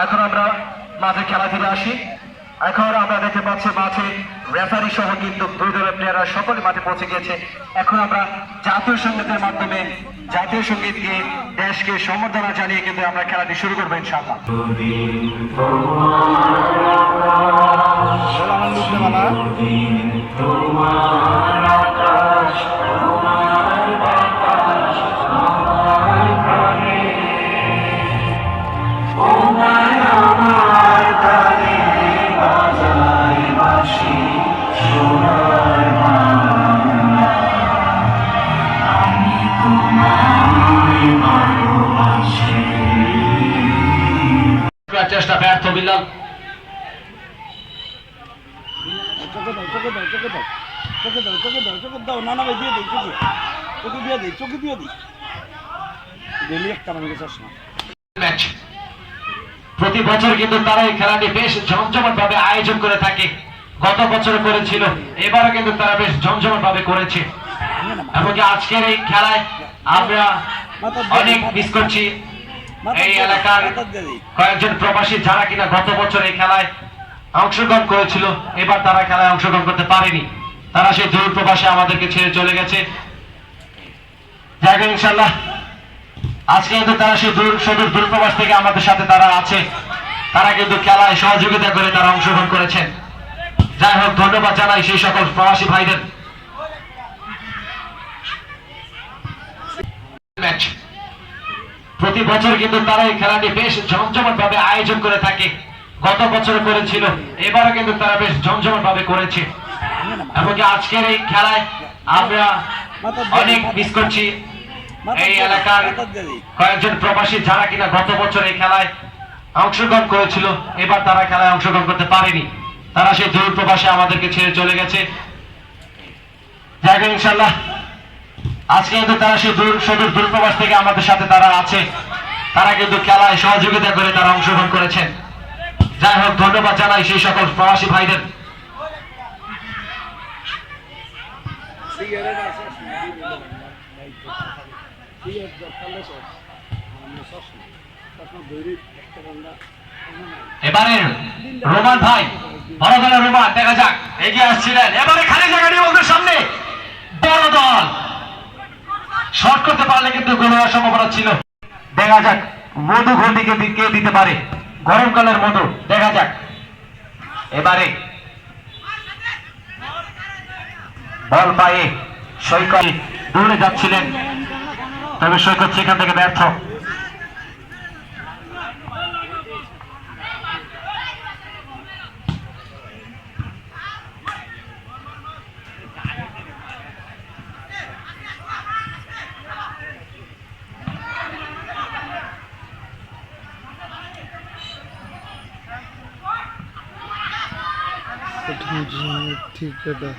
এখন আমরা মাঠে খেলা ফিরে আসি। এখন আমরা দেখতে পাচ্ছি মাঠে রেফারি সহ কিন্তু দুই দলের প্লেয়াররা সকলে মাঠে পৌঁছে গিয়েছে। এখন আমরা জাতীয় সঙ্গীতের মাধ্যমে জাতীয় সঙ্গীত গিয়ে দেশকে সম্বর্ধনা জানিয়ে কিন্তু আমরা খেলাটি শুরু করবো ইনশাআল্লাহ। চেষ্টা ব্যর্থ বিল্লাল। প্রতি বছর কিন্তু তারা এই খেলাটি বেশ জমজমাট ভাবে আয়োজন করে থাকে। গত বছর করেছিল, এবারও কিন্তু তারা বেশ জমজমাট ভাবে করেছে। এমনকি আজকের এই খেলায় আমরা অনেক মিস করছি এই এলাকার কয়েকজন প্রবাসী যারা কিনা গত বছর এই খেলায় অংশগ্রহণ করেছিল, এবার তারা খেলায় অংশগ্রহণ করতে পারেনি। তারা সেই দূর প্রবাসে আমাদেরকে ছেড়ে চলে গেছে। যাই ইনশাল্লাহ আজকে কিন্তু তারা সেই সুদূর দূর প্রবাস থেকে আমাদের সাথে তারা আছে। তারা কিন্তু খেলায় সহযোগিতা করে তারা অংশগ্রহণ করেছেন। যাই হোক, ধন্যবাদ জানাই সেই সকল প্রবাসী ভাইদের। ম্যাচ প্রতি বছর কিন্তু তারা এই খেলাটি বেশ জমজমাট ভাবে আয়োজন করে থাকে। গত বছর করেছিল, এবারও কিন্তু তারা বেশ জমজমাট ভাবে করেছে। এমনকি আজকের এই খেলায় আমরা অনেক মিস করছি এই এলাকার কয়েকজন প্রবাসী যারা কিনা গত বছর এই খেলায় অংশগ্রহণ করেছিল, এবার তারা খেলায় অংশগ্রহণ করতে পারেনি। তারা সেই দূর প্রবাসে আমাদেরকে ছেড়ে চলে গেছে। যাই হোক ইনশাল্লাহ আজকে কিন্তু তারা সেই সুদূর দূর প্রবাস থেকে আমাদের সাথে তারা আছে। তারা কিন্তু খেলায় সহযোগিতা করে তারা অংশগ্রহণ করেছেন। যাই হোক, ধন্যবাদ জানাই সেই সকল প্রবাসী ভাইদের। এবারে রোমান ভাই, বড় দলের রোমান দেখা যাক এগিয়ে আসছিলেন। এবারে খালি জায়গা নিয়ে ওদের সামনে বড় দল শর্ট করতে পারলে কিন্তু গোল হওয়ার সম্ভাবনা ছিল। দেখা যাক মধু ঘন্টিকে কে দিতে পারে, গরমকালের মধু। দেখা যাক এবারে বল পায়ে সৈকত দৌড়ে যাচ্ছিলেন, তবে সৈকত সেখান থেকে ব্যর্থ। ঠিক আছে।